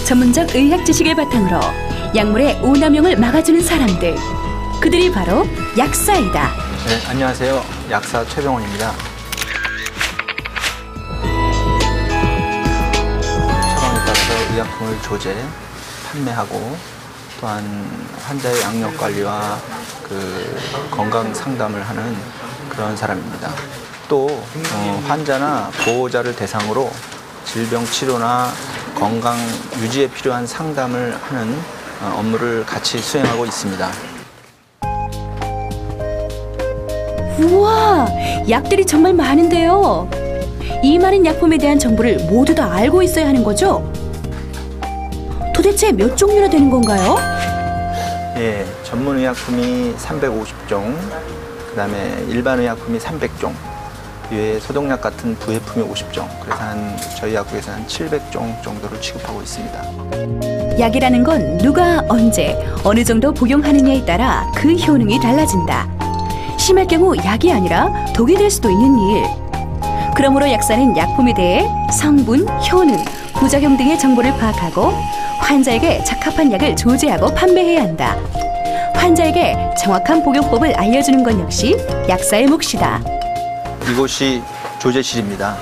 전문적 의학 지식을 바탕으로 약물의 오남용을 막아주는 사람들. 그들이 바로 약사이다. 네, 안녕하세요. 약사 최병원입니다. 처방에 따라서 의약품을 조제, 판매하고 또한 환자의 양력 관리와 건강 상담을 하는 그런 사람입니다. 또 환자나 보호자를 대상으로 질병 치료나 건강 유지에 필요한 상담을 하는 업무를 같이 수행하고 있습니다. 우와, 약들이 정말 많은데요. 이 많은 약품에 대한 정보를 모두 다 알고 있어야 하는 거죠? 도대체 몇 종류나 되는 건가요? 예, 전문 의약품이 350종, 그다음에 일반 의약품이 300종, 이외에 소독약 같은 부외품이 50종, 그래서 저희 약국에서 한 700종 정도를 취급하고 있습니다. 약이라는 건 누가 언제 어느 정도 복용하느냐에 따라 그 효능이 달라진다. 심할 경우 약이 아니라 독이 될 수도 있는 일. 그러므로 약사는 약품에 대해 성분, 효능, 부작용 등의 정보를 파악하고 환자에게 적합한 약을 조제하고 판매해야 한다. 환자에게 정확한 복용법을 알려주는 것 역시 약사의 몫이다. 이곳이 조제실입니다.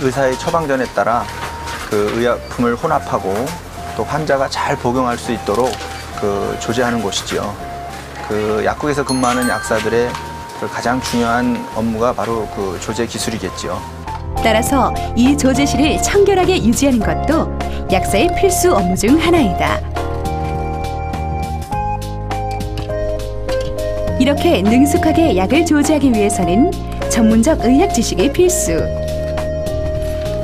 의사의 처방전에 따라 그 의약품을 혼합하고 또 환자가 잘 복용할 수 있도록 조제하는 곳이지요. 약국에서 근무하는 약사들의 가장 중요한 업무가 바로 조제 기술이겠지요. 따라서 이 조제실을 청결하게 유지하는 것도 약사의 필수 업무 중 하나이다. 이렇게 능숙하게 약을 조제하기 위해서는 전문적 의학 지식이 필수.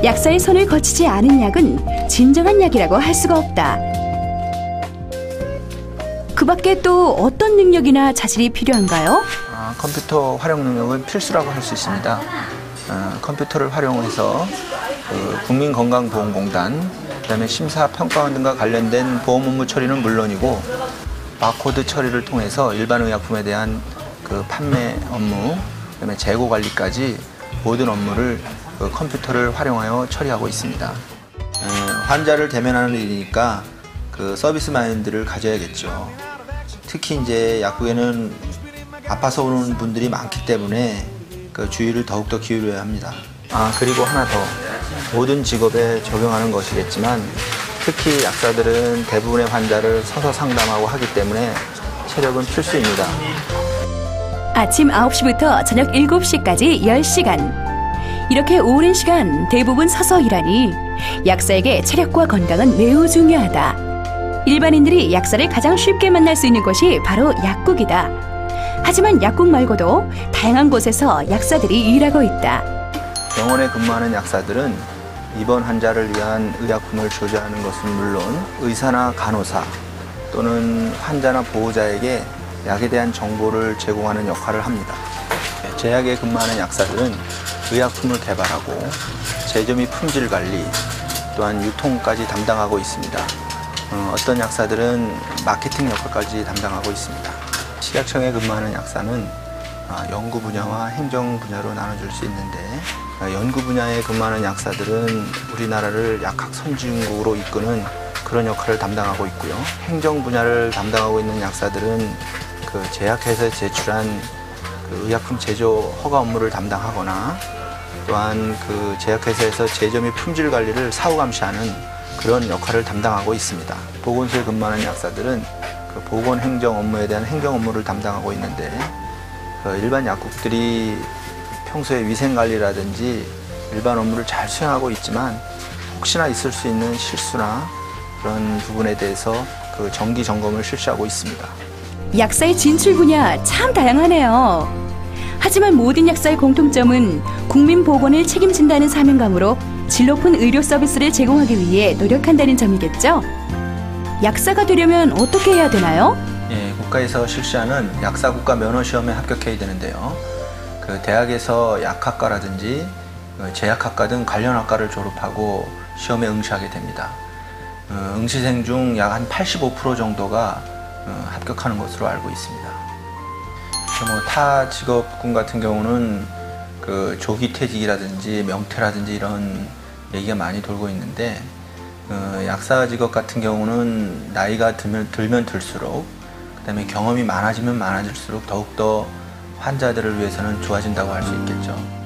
약사의 손을 거치지 않은 약은 진정한 약이라고 할 수가 없다. 그 밖에 또 어떤 능력이나 자질이 필요한가요? 컴퓨터 활용 능력은 필수라고 할 수 있습니다. 컴퓨터를 활용해서 국민건강보험공단, 그다음에 심사평가원 등과 관련된 보험 업무 처리는 물론이고 바코드 처리를 통해서 일반 의약품에 대한 판매 업무, 그다음에 재고 관리까지 모든 업무를 컴퓨터를 활용하여 처리하고 있습니다. 환자를 대면하는 일이니까 서비스 마인드를 가져야겠죠. 특히 이제 약국에는 아파서 오는 분들이 많기 때문에 주의를 더욱더 기울여야 합니다. 그리고 하나 더, 모든 직업에 적용하는 것이겠지만 특히 약사들은 대부분의 환자를 서서 상담하고 하기 때문에 체력은 필수입니다. 아침 9시부터 저녁 7시까지 10시간. 이렇게 오랜 시간 대부분 서서 일하니 약사에게 체력과 건강은 매우 중요하다. 일반인들이 약사를 가장 쉽게 만날 수 있는 곳이 바로 약국이다. 하지만 약국 말고도 다양한 곳에서 약사들이 일하고 있다. 병원에 근무하는 약사들은 입원 환자를 위한 의약품을 조제하는 것은 물론 의사나 간호사 또는 환자나 보호자에게 약에 대한 정보를 제공하는 역할을 합니다. 제약에 근무하는 약사들은 의약품을 개발하고 제조 및 품질 관리 또한 유통까지 담당하고 있습니다. 어떤 약사들은 마케팅 역할까지 담당하고 있습니다. 식약청에 근무하는 약사는 연구 분야와 행정 분야로 나눠줄 수 있는데 연구 분야에 근무하는 약사들은 우리나라를 약학 선진국으로 이끄는 그런 역할을 담당하고 있고요. 행정 분야를 담당하고 있는 약사들은 제약회사에 제출한 의약품 제조 허가 업무를 담당하거나 또한 제약회사에서 제조 및 품질 관리를 사후 감시하는 그런 역할을 담당하고 있습니다. 보건소에 근무하는 약사들은 보건 행정 업무에 대한 행정 업무를 담당하고 있는데 일반 약국들이 평소에 위생 관리라든지 일반 업무를 잘 수행하고 있지만 혹시나 있을 수 있는 실수나 그런 부분에 대해서 정기 점검을 실시하고 있습니다. 약사의 진출 분야 참 다양하네요. 하지만 모든 약사의 공통점은 국민 보건을 책임진다는 사명감으로 질 높은 의료 서비스를 제공하기 위해 노력한다는 점이겠죠? 약사가 되려면 어떻게 해야 되나요? 예, 국가에서 실시하는 약사 국가 면허 시험에 합격해야 되는데요. 대학에서 약학과라든지 제약학과 등 관련 학과를 졸업하고 시험에 응시하게 됩니다. 응시생 중 약 한 85% 정도가 합격하는 것으로 알고 있습니다. 타 직업군 같은 경우는 조기 퇴직이라든지 명퇴라든지 이런 얘기가 많이 돌고 있는데 약사 직업 같은 경우는 나이가 들면 들수록 그다음에 경험이 많아지면 많아질수록 더욱더 환자들을 위해서는 좋아진다고 할 수 있겠죠.